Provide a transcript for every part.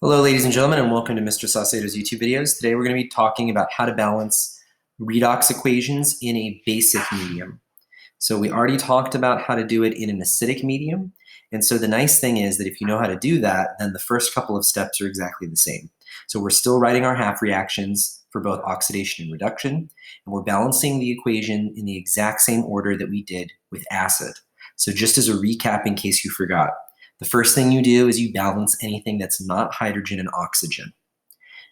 Hello, ladies and gentlemen, and welcome to Mr. Saucedo's YouTube videos. Today we're going to be talking about how to balance redox equations in a basic medium. So we already talked about how to do it in an acidic medium. And so the nice thing is that if you know how to do that, then the first couple of steps are exactly the same. So we're still writing our half reactions for both oxidation and reduction, and we're balancing the equation in the exact same order that we did with acid. So just as a recap in case you forgot, the first thing you do is you balance anything that's not hydrogen and oxygen.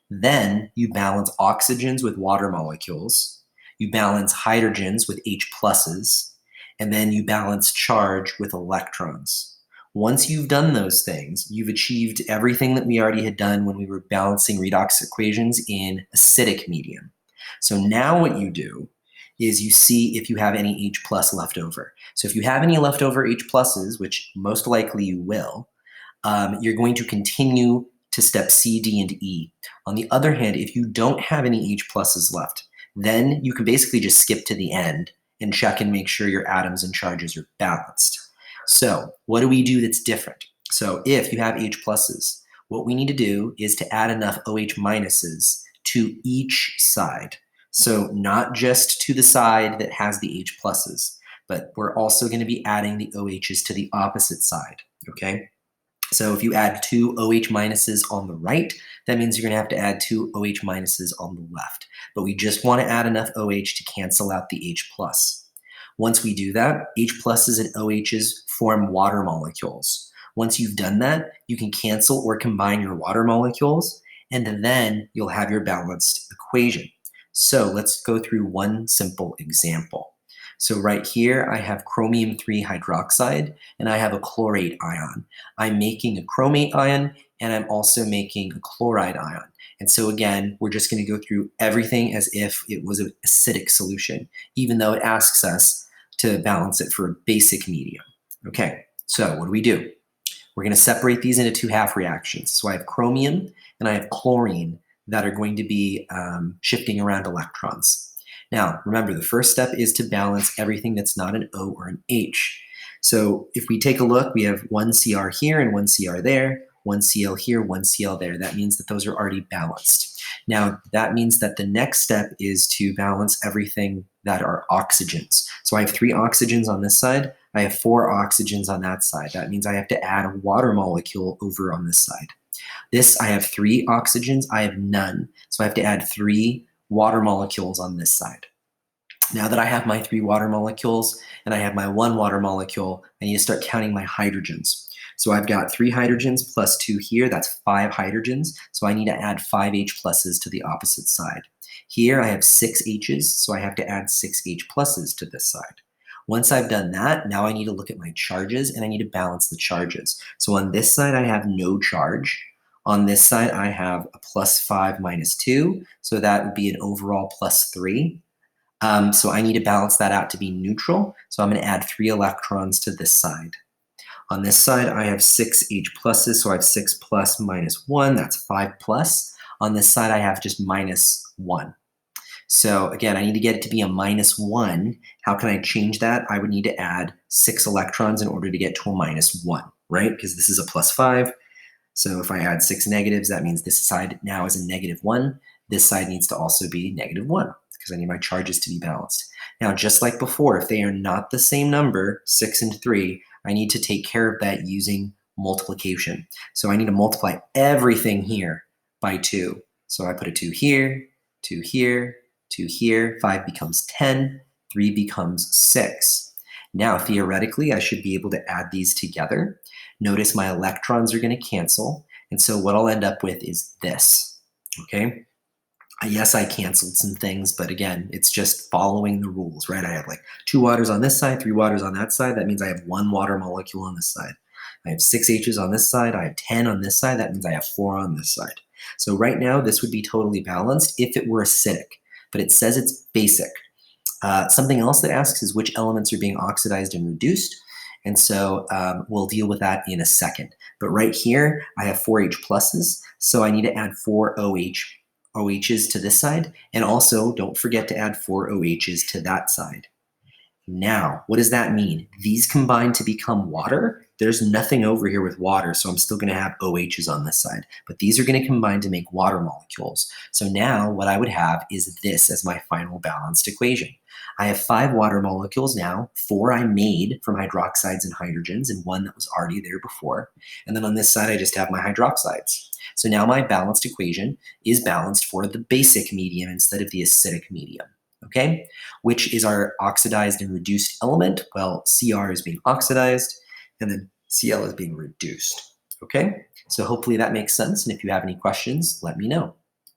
Then you balance oxygens with water molecules. You balance hydrogens with H pluses. And then you balance charge with electrons. Once you've done those things, you've achieved everything that we already had done when we were balancing redox equations in acidic medium. So now what you do is you see if you have any H plus left over. So if you have any leftover H pluses, which most likely you will, you're going to continue to step C, D, and E. On the other hand, if you don't have any H pluses left, then you can basically just skip to the end and check and make sure your atoms and charges are balanced. So what do we do that's different? So if you have H pluses, what we need to do is to add enough OH minuses to each side. So not just to the side that has the H pluses, but we're also going to be adding the OHs to the opposite side, okay? So if you add 2 OH minuses on the right, that means you're going to have to add 2 OH minuses on the left. But we just want to add enough OH to cancel out the H plus. Once we do that, H pluses and OHs form water molecules. Once you've done that, you can cancel or combine your water molecules, and then you'll have your balanced equation. So let's go through one simple example. So right here, I have chromium 3 hydroxide, and I have a chlorate ion. I'm making a chromate ion, and I'm also making a chloride ion. And so again, we're just going to go through everything as if it was an acidic solution, even though it asks us to balance it for a basic medium. Okay, so what do? We're going to separate these into two half reactions. So I have chromium and I have chlorine that are going to be shifting around electrons. Now, remember, the first step is to balance everything that's not an O or an H. So if we take a look, we have one Cr here and one Cr there, one Cl here, one Cl there. That means that those are already balanced. Now, that means that the next step is to balance everything that are oxygens. So I have 3 oxygens on this side. I have 4 oxygens on that side. That means I have to add a water molecule over on this side. This, I have 3 oxygens. I have none. So I have to add 3 water molecules on this side. Now that I have my 3 water molecules and I have my 1 water molecule, I need to start counting my hydrogens. So I've got 3 hydrogens plus 2 here, that's 5 hydrogens, so I need to add 5 H pluses to the opposite side. Here I have 6 H's, so I have to add 6 H pluses to this side. Once I've done that, now I need to look at my charges and I need to balance the charges. So on this side I have no charge. On this side I have a plus 5 minus 2, so that would be an overall plus 3. So I need to balance that out to be neutral. So I'm going to add 3 electrons to this side. On this side, I have 6 H pluses, so I have 6 plus minus 1, that's 5 plus. On this side, I have just minus 1. So again, I need to get it to be a minus 1. How can I change that? I would need to add 6 electrons in order to get to a minus 1, right? Because this is a plus 5. So if I add 6 negatives, that means this side now is a negative 1. This side needs to also be negative 1. Because I need my charges to be balanced. Now, just like before, if they are not the same number, 6 and 3, I need to take care of that using multiplication. So I need to multiply everything here by 2. So I put a 2 here, 2 here, 2 here, 5 becomes 10, 3 becomes 6. Now, theoretically, I should be able to add these together. Notice my electrons are going to cancel, and so what I'll end up with is this, okay? Yes, I canceled some things, but again, it's just following the rules, right? I have like 2 waters on this side, 3 waters on that side. That means I have 1 water molecule on this side. I have 6 H's on this side. I have 10 on this side. That means I have 4 on this side. So right now, this would be totally balanced if it were acidic, but it says it's basic. Something else that asks is which elements are being oxidized and reduced. And so we'll deal with that in a second. But right here, I have 4 H pluses, so I need to add 4 OHs to this side, and also don't forget to add 4 OHs to that side. Now, what does that mean? These combine to become water, there's nothing over here with water, so I'm still going to have OHs on this side. But these are going to combine to make water molecules. So now what I would have is this as my final balanced equation. I have 5 water molecules now, 4 I made from hydroxides and hydrogens, and 1 that was already there before. And then on this side, I just have my hydroxides. So now my balanced equation is balanced for the basic medium instead of the acidic medium. Okay, which is our oxidized and reduced element. Well, Cr is being oxidized, and then Cl is being reduced. Okay, so hopefully that makes sense. And if you have any questions, let me know.